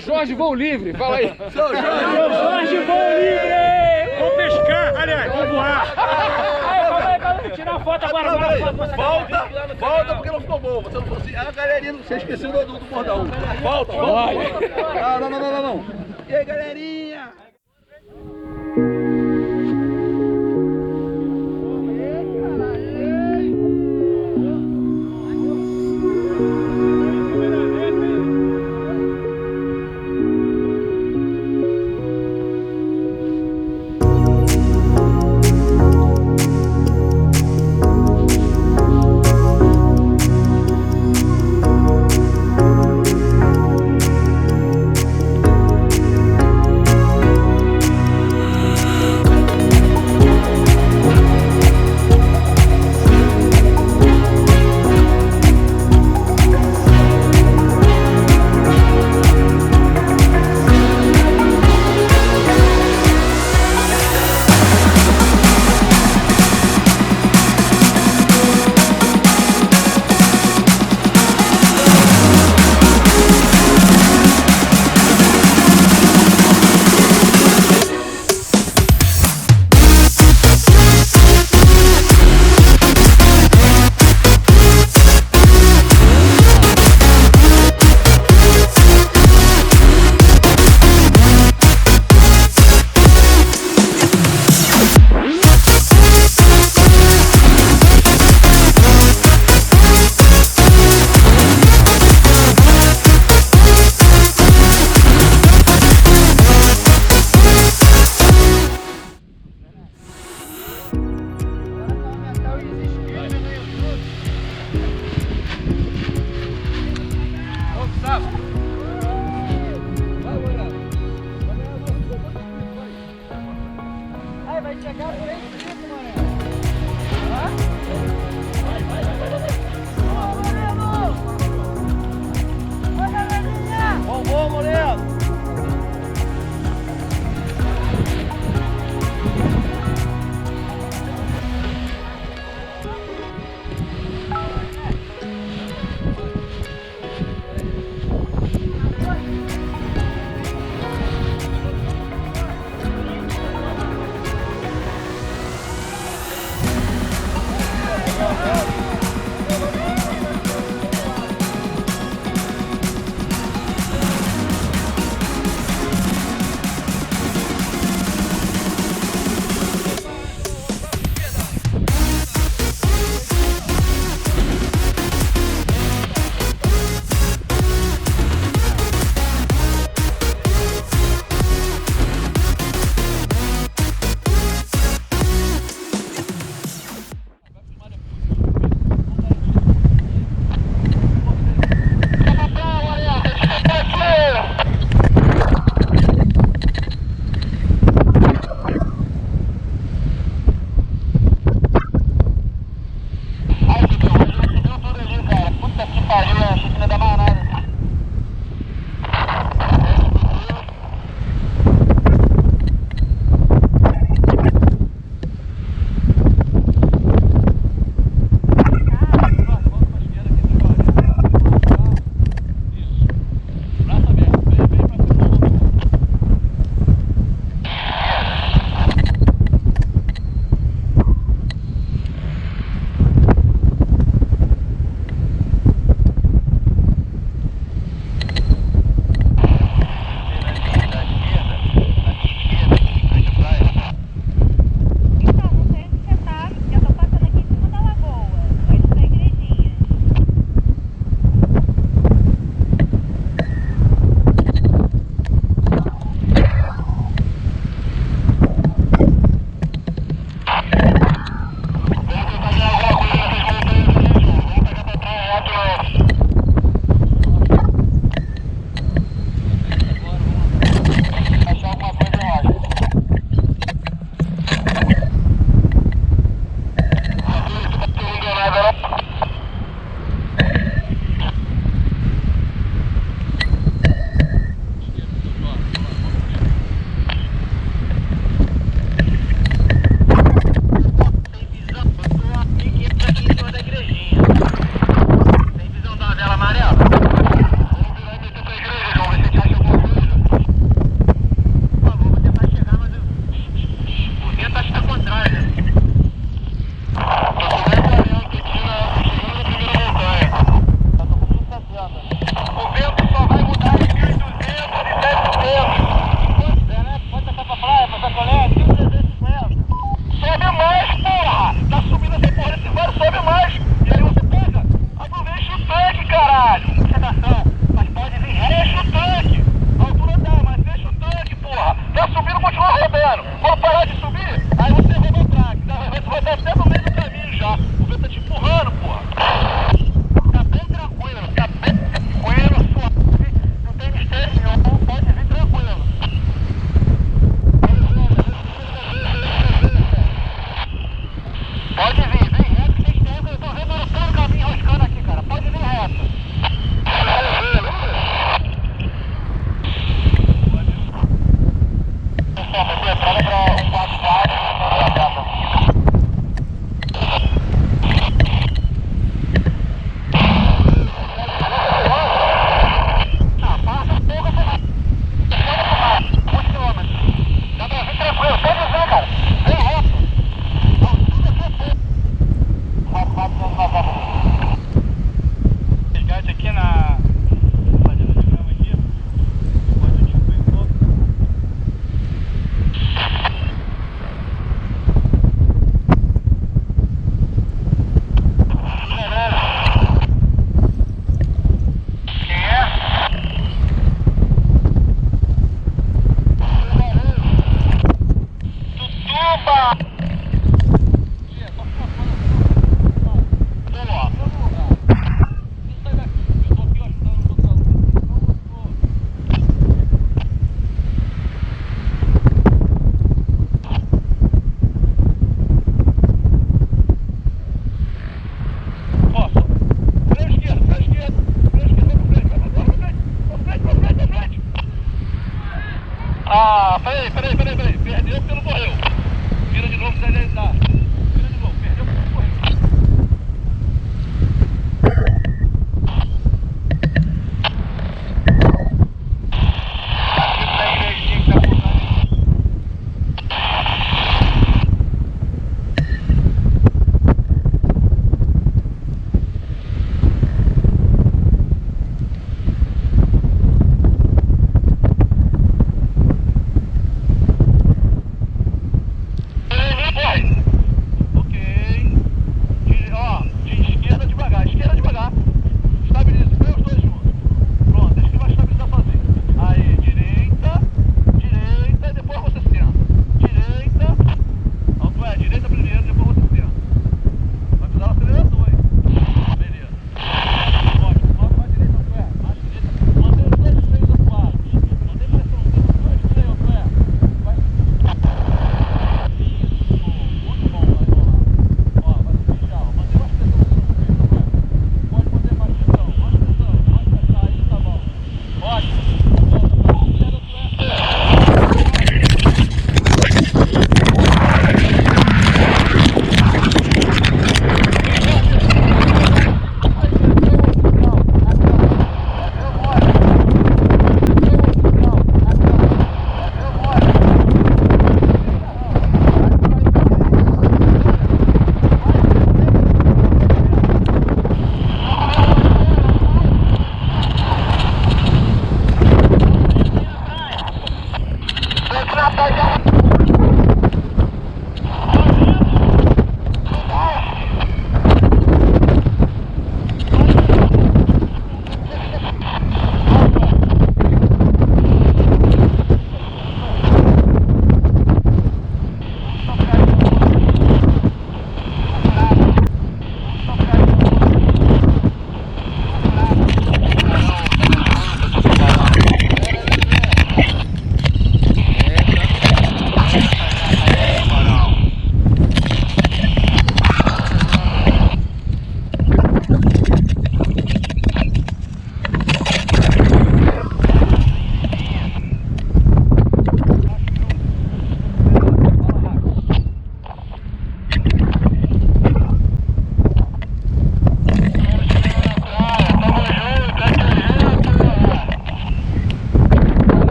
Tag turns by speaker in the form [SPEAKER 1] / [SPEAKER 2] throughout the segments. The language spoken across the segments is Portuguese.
[SPEAKER 1] Sou Jorge, voo livre, fala aí.
[SPEAKER 2] Sou Jorge, voo livre.
[SPEAKER 3] Vou pescar, aliás, vou voar.
[SPEAKER 2] Calma aí, tirar a foto agora.
[SPEAKER 4] Volta porque não ficou bom. Você não falou assim, a galerinha, você esqueceu do bordão. Volta. Não. E aí, galerinha? Peraí. Perdeu porque não correu. Vira de novo, sai daí. Vira de novo, perdeu porque não correu.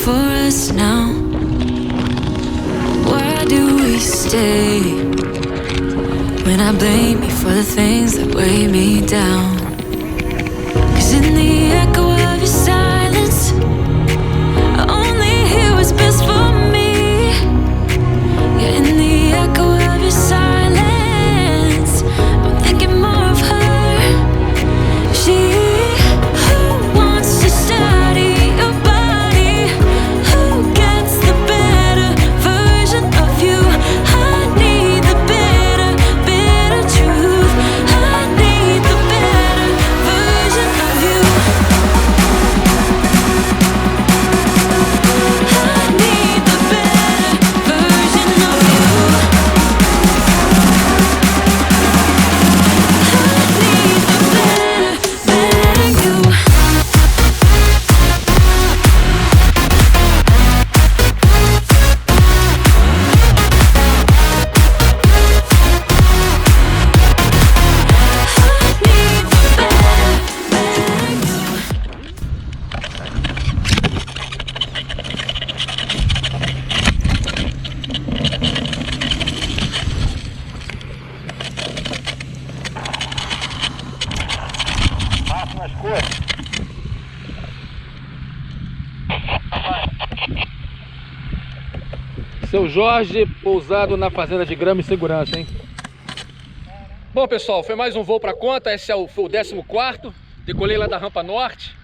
[SPEAKER 1] For Seu Jorge, pousado na fazenda de grama e segurança, hein? Bom, pessoal, foi mais um voo para conta. Esse foi o 14º. Decolei lá da Rampa Norte.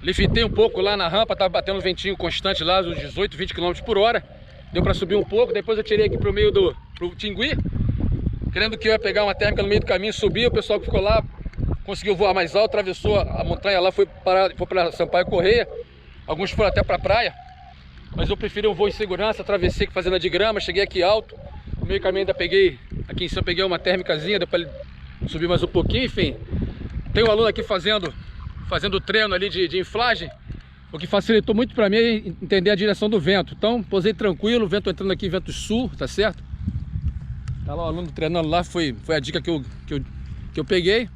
[SPEAKER 1] Levitei um pouco lá na rampa, tava batendo um ventinho constante lá, uns 18, 20 km por hora. Deu para subir um pouco, depois eu tirei aqui pro meio pro Tingui, querendo que eu ia pegar uma térmica no meio do caminho, subir. O pessoal que ficou lá conseguiu voar mais alto, atravessou a montanha lá, foi para Sampaio, Correia. Alguns foram até para a praia, mas eu preferi um voo em segurança. Atravessei fazenda de grama, cheguei aqui alto. No meio do caminho ainda peguei, aqui em cima peguei uma térmicazinha, deu para ele subir mais um pouquinho, enfim. Tem um aluno aqui fazendo treino ali de inflagem, o que facilitou muito para mim entender a direção do vento. Então, pousei tranquilo, vento entrando aqui, vento sul, tá certo? Tá lá o aluno treinando lá, foi a dica que eu peguei.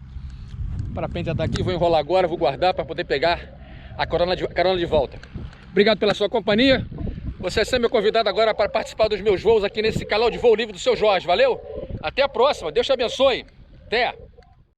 [SPEAKER 1] O parapente já tá aqui, vou enrolar agora, vou guardar para poder pegar a carona de volta. Obrigado pela sua companhia. Você é sempre meu convidado agora para participar dos meus voos aqui nesse canal de voo livre do seu Jorge. Valeu? Até a próxima. Deus te abençoe. Até!